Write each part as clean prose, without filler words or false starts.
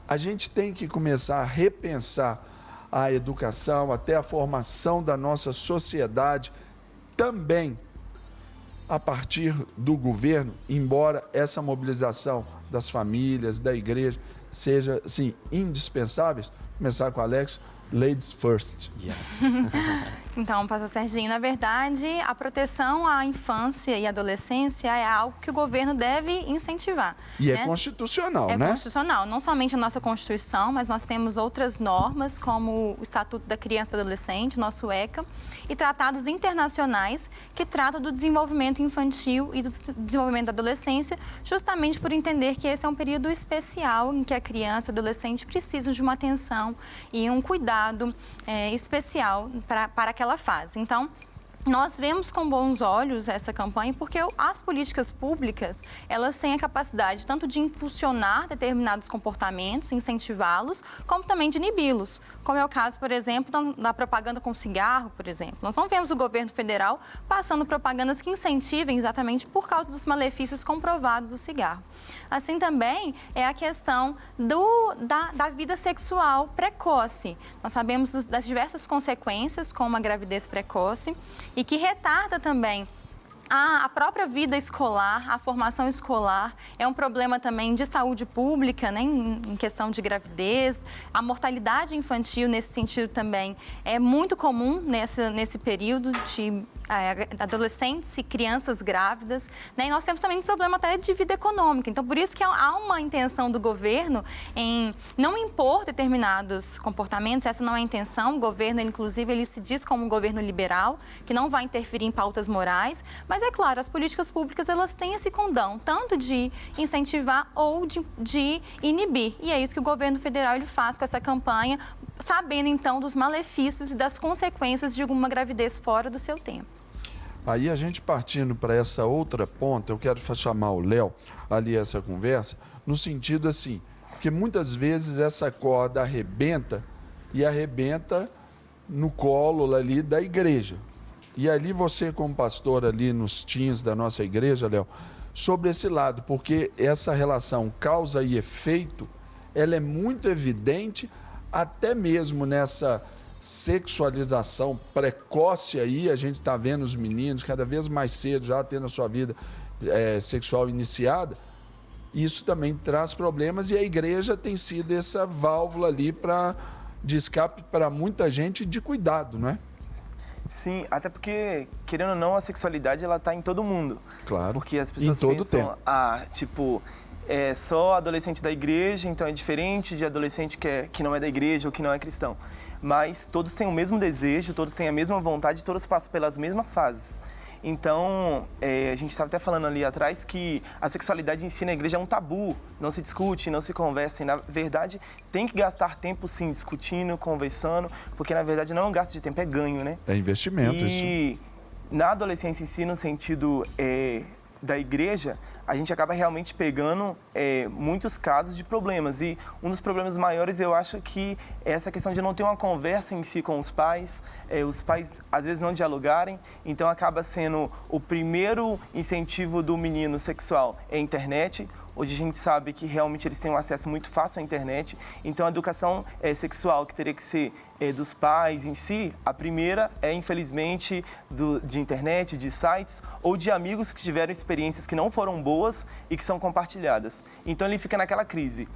a gente tem que começar a repensar a educação, até a formação da nossa sociedade, também a partir do governo, embora essa mobilização das famílias, da igreja, seja, assim, indispensáveis. Começar com o Alex, ladies first. Yeah. Então, pastor Serginho, na verdade, a proteção à infância e adolescência é algo que o governo deve incentivar. E né? é constitucional, É né? constitucional, não somente a nossa Constituição, mas nós temos outras normas, como o Estatuto da Criança e do Adolescente, nosso ECA, e tratados internacionais que tratam do desenvolvimento infantil e do desenvolvimento da adolescência, justamente por entender que esse é um período especial em que a criança e o adolescente precisam de uma atenção e um cuidado especial para aquela fase. Então, nós vemos com bons olhos essa campanha porque as políticas públicas, elas têm a capacidade tanto de impulsionar determinados comportamentos, incentivá-los, como também de inibi-los. Como é o caso, por exemplo, da propaganda com cigarro, por exemplo. Nós não vemos o governo federal passando propagandas que incentivem exatamente por causa dos malefícios comprovados do cigarro. Assim também é a questão da vida sexual precoce. Nós sabemos das diversas consequências com a gravidez precoce e que retarda também a própria vida escolar, a formação escolar. É um problema também de saúde pública, né, em questão de gravidez. A mortalidade infantil, nesse sentido, também é muito comum nesse período de adolescentes e crianças grávidas, né? E nós temos também um problema até de vida econômica. Então, por isso que há uma intenção do governo em não impor determinados comportamentos. Essa não é a intenção. O governo, inclusive, ele se diz como um governo liberal, que não vai interferir em pautas morais. Mas, é claro, as políticas públicas, elas têm esse condão, tanto de incentivar ou de inibir. E é isso que o governo federal ele faz com essa campanha, sabendo, então, dos malefícios e das consequências de alguma gravidez fora do seu tempo. Aí a gente partindo para essa outra ponta, eu quero chamar o Léo ali essa conversa, no sentido assim, que muitas vezes essa corda arrebenta e arrebenta no colo ali da igreja. E ali você, como pastor ali nos teens da nossa igreja, Léo, sobre esse lado, porque essa relação causa e efeito, ela é muito evidente, até mesmo nessa sexualização precoce aí, a gente está vendo os meninos cada vez mais cedo já tendo a sua vida sexual iniciada. Isso também traz problemas e a igreja tem sido essa válvula ali de escape para muita gente de cuidado, não é? Sim, até porque, querendo ou não, a sexualidade ela tá em todo mundo. Claro, porque as pessoas em todo pensam, tempo. Tipo, é só adolescente da igreja, então é diferente de adolescente que não é da igreja ou que não é cristão. Mas todos têm o mesmo desejo, todos têm a mesma vontade, todos passam pelas mesmas fases. Então, a gente estava até falando ali atrás que a sexualidade em si na igreja é um tabu, não se discute, não se conversa. E, na verdade, tem que gastar tempo, sim, discutindo, conversando, porque, na verdade, não é um gasto de tempo, é ganho, né? É investimento, isso. E na adolescência em si, no sentido da igreja, a gente acaba realmente pegando muitos casos de problemas. E um dos problemas maiores, eu acho que é essa questão de não ter uma conversa em si com os pais às vezes não dialogarem, então acaba sendo o primeiro incentivo do menino sexual é a internet. Hoje a gente sabe que realmente eles têm um acesso muito fácil à internet, então a educação sexual que teria que ser dos pais em si, a primeira é infelizmente de internet, de sites ou de amigos que tiveram experiências que não foram boas e que são compartilhadas. Então ele fica naquela crise.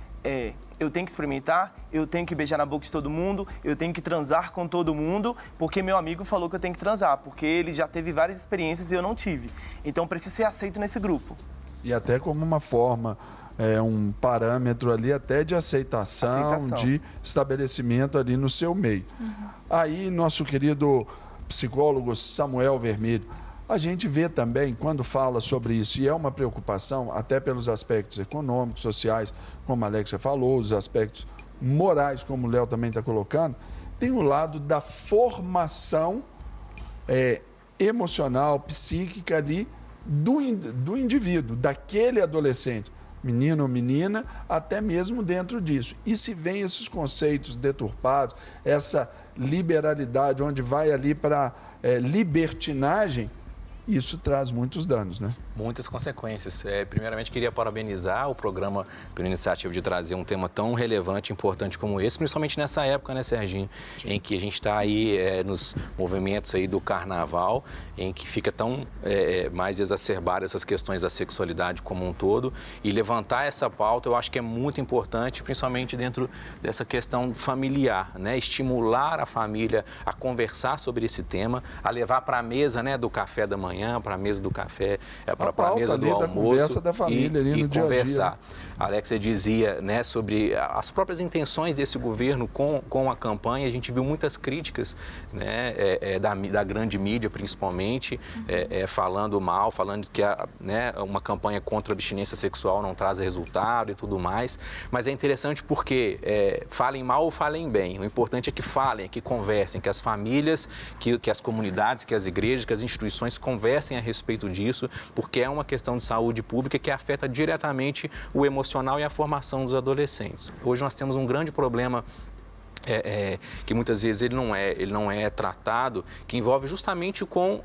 Eu tenho que experimentar, eu tenho que beijar na boca de todo mundo, eu tenho que transar com todo mundo, porque meu amigo falou que eu tenho que transar, porque ele já teve várias experiências e eu não tive. Então preciso ser aceito nesse grupo. E até como uma forma, um parâmetro ali até de aceitação, de estabelecimento ali no seu meio. Uhum. Aí, nosso querido psicólogo Samuel Vermelho, a gente vê também, quando fala sobre isso, e é uma preocupação, até pelos aspectos econômicos, sociais, como a Alexia falou, os aspectos morais, como o Léo também está colocando, tem o lado da formação emocional, psíquica ali, do indivíduo, daquele adolescente, menino ou menina, até mesmo dentro disso. E se vem esses conceitos deturpados, essa liberalidade, onde vai ali para libertinagem, isso traz muitos danos, né? Muitas consequências. Primeiramente, queria parabenizar o programa pela iniciativa de trazer um tema tão relevante e importante como esse, principalmente nessa época, né, Serginho, em que a gente está aí nos movimentos aí do carnaval, em que fica tão mais exacerbado essas questões da sexualidade como um todo, e levantar essa pauta eu acho que é muito importante, principalmente dentro dessa questão familiar, né, estimular a família a conversar sobre esse tema, a levar para a mesa, né, do café da manhã, para a mesa do café, para a mesa do almoço, conversa da família ali no dia a dia. A Alexia dizia, né, sobre as próprias intenções desse governo com a campanha. A gente viu muitas críticas, né, da grande mídia, principalmente, falando mal, falando que uma campanha contra a abstinência sexual não traz resultado e tudo mais. Mas é interessante porque falem mal ou falem bem. O importante é que falem, que conversem, que as famílias, que as comunidades, que as igrejas, que as instituições conversem a respeito disso, porque é uma questão de saúde pública que afeta diretamente o emocional e a formação dos adolescentes. Hoje nós temos um grande problema que muitas vezes ele não é tratado, que envolve justamente com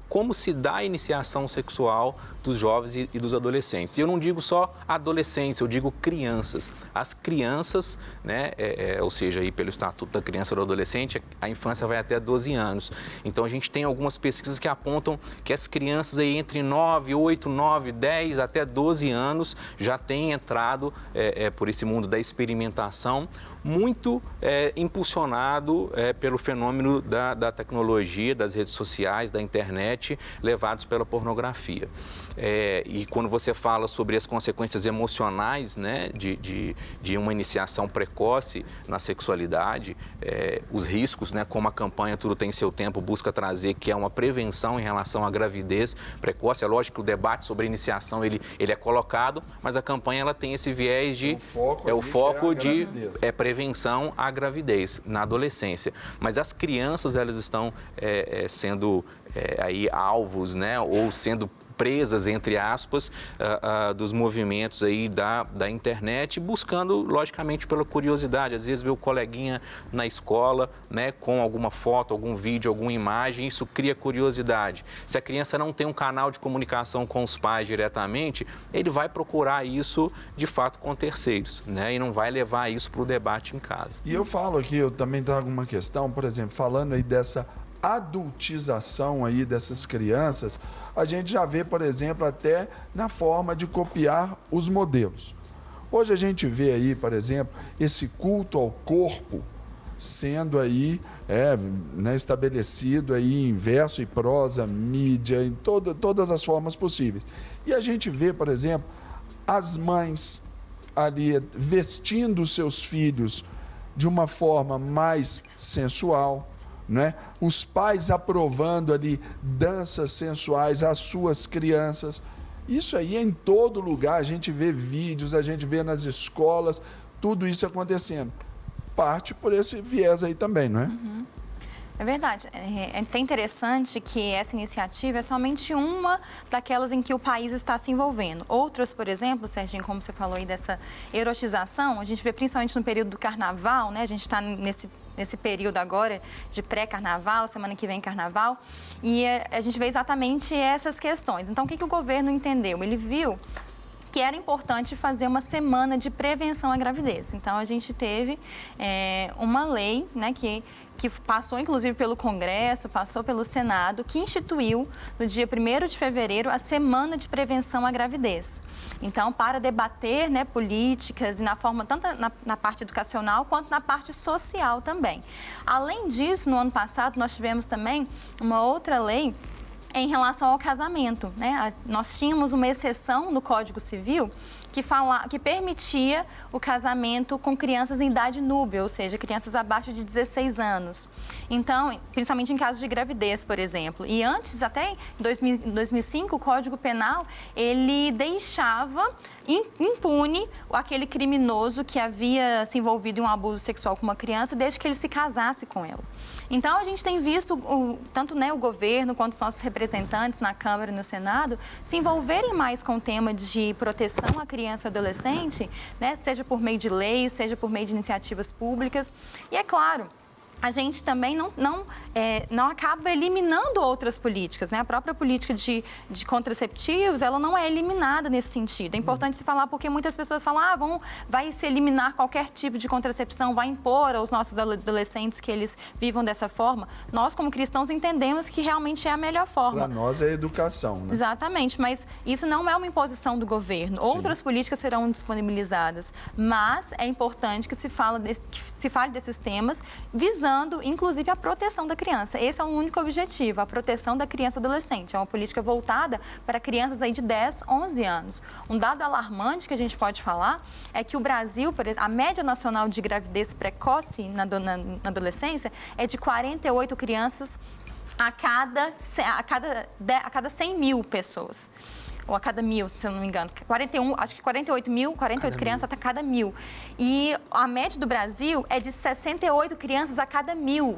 como se dá a iniciação sexual dos jovens e dos adolescentes. E eu não digo só adolescentes, eu digo crianças. As crianças, né, ou seja, aí pelo Estatuto da Criança e do Adolescente, a infância vai até 12 anos. Então, a gente tem algumas pesquisas que apontam que as crianças aí entre 9, 8, 9, 10 até 12 anos já têm entrado por esse mundo da experimentação, muito impulsionado pelo fenômeno da tecnologia, das redes sociais, da internet, levados pela pornografia. E quando você fala sobre as consequências emocionais, né, de uma iniciação precoce na sexualidade, os riscos, né, como a campanha Tudo Tem Seu Tempo busca trazer, que é uma prevenção em relação à gravidez precoce. É lógico que o debate sobre a iniciação ele é colocado, mas a campanha ela tem esse viés de... O foco de prevenção à gravidez na adolescência. Mas as crianças, elas estão sendo aí alvos, né, ou sendo presas, entre aspas, dos movimentos aí da internet, buscando, logicamente, pela curiosidade. Às vezes vê o coleguinha na escola, né, com alguma foto, algum vídeo, alguma imagem, isso cria curiosidade. Se a criança não tem um canal de comunicação com os pais diretamente, ele vai procurar isso, de fato, com terceiros, né, e não vai levar isso para o debate em casa. E eu falo aqui, eu também trago uma questão, por exemplo, falando aí dessa adultização aí dessas crianças, a gente já vê, por exemplo, até na forma de copiar os modelos. Hoje a gente vê aí, por exemplo, esse culto ao corpo sendo aí estabelecido aí em verso e prosa, mídia, em todas as formas possíveis. E a gente vê, por exemplo, as mães ali vestindo os seus filhos de uma forma mais sensual, né? Os pais aprovando ali danças sensuais às suas crianças. Isso aí é em todo lugar, a gente vê vídeos, a gente vê nas escolas, tudo isso acontecendo. Parte por esse viés aí também, não é? Uhum. É verdade. É até interessante que essa iniciativa é somente uma daquelas em que o país está se envolvendo. Outras, por exemplo, Serginho, como você falou aí dessa erotização, a gente vê principalmente no período do carnaval, né? A gente está nesse período agora de pré-carnaval, semana que vem carnaval, e a gente vê exatamente essas questões. Então, o que o governo entendeu? Ele viu que era importante fazer uma semana de prevenção à gravidez. Então, a gente teve uma lei, né, que passou, inclusive, pelo Congresso, passou pelo Senado, que instituiu, no dia 1º de fevereiro, a Semana de Prevenção à Gravidez. Então, para debater, né, políticas, e na forma, tanto na parte educacional, quanto na parte social também. Além disso, no ano passado, nós tivemos também uma outra lei em relação ao casamento, né? Nós tínhamos uma exceção no Código Civil que permitia o casamento com crianças em idade núbia, ou seja, crianças abaixo de 16 anos. Então, principalmente em casos de gravidez, por exemplo. E antes, até em 2005, o Código Penal, ele deixava impune aquele criminoso que havia se envolvido em um abuso sexual com uma criança, desde que ele se casasse com ela. Então, a gente tem visto, tanto, né, o governo quanto os nossos representantes na Câmara e no Senado, se envolverem mais com o tema de proteção à criança e ao adolescente, né, seja por meio de leis, seja por meio de iniciativas públicas. E é claro a gente também não acaba eliminando outras políticas, né? A própria política de contraceptivos, ela não é eliminada nesse sentido. É importante se falar porque muitas pessoas falam, vai se eliminar qualquer tipo de contracepção, vai impor aos nossos adolescentes que eles vivam dessa forma. Nós, como cristãos, entendemos que realmente é a melhor forma. Para nós é educação, né? Exatamente, mas isso não é uma imposição do governo. Sim. Outras políticas serão disponibilizadas, mas é importante que se fale desses temas visando inclusive a proteção da criança. Esse é o único objetivo, a proteção da criança e adolescente. É uma política voltada para crianças aí de 10, 11 anos. Um dado alarmante que a gente pode falar é que o Brasil, por exemplo, a média nacional de gravidez precoce na adolescência é de 48 crianças a cada 100 mil pessoas. Ou a cada 1.000, se eu não me engano. 48 crianças a cada 1.000. E a média do Brasil é de 68 crianças a cada 1.000.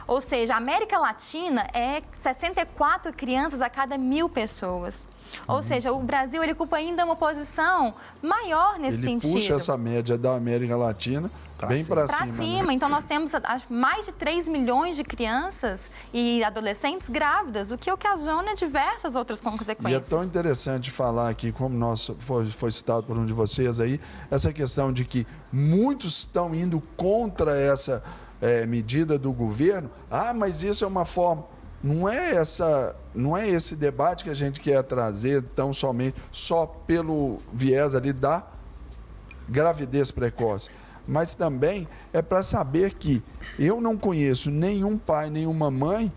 Ou seja, a América Latina é 64 crianças a cada 1.000 pessoas. Ou seja, o Brasil ele ocupa ainda uma posição maior nesse sentido. Ele puxa essa média da América Latina bem para cima. Né? Então, nós temos mais de 3 milhões de crianças e adolescentes grávidas, o que ocasiona diversas outras consequências. E é tão interessante falar aqui, como foi citado por um de vocês aí, essa questão de que muitos estão indo contra essa medida do governo. Mas isso é uma forma... Não é esse debate que a gente quer trazer tão somente só pelo viés ali da gravidez precoce, mas também é para saber que eu não conheço nenhum pai, nenhuma mãe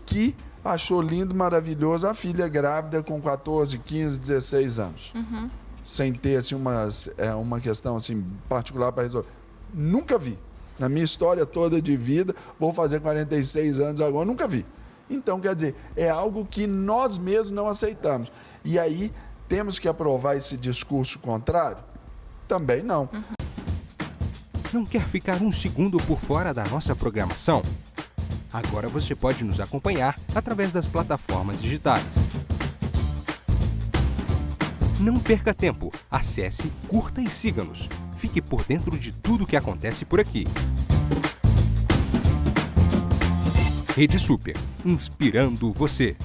que achou lindo, maravilhoso a filha grávida com 14, 15, 16 anos. Sem ter assim, uma questão assim, particular para resolver. Nunca vi. Na minha história toda de vida, vou fazer 46 anos agora, nunca vi. Então, quer dizer, é algo que nós mesmos não aceitamos. E aí, temos que aprovar esse discurso contrário? Também não. Não quer ficar um segundo por fora da nossa programação? Agora você pode nos acompanhar através das plataformas digitais. Não perca tempo. Acesse, curta e siga-nos. Fique por dentro de tudo que acontece por aqui. Rede Super, inspirando você.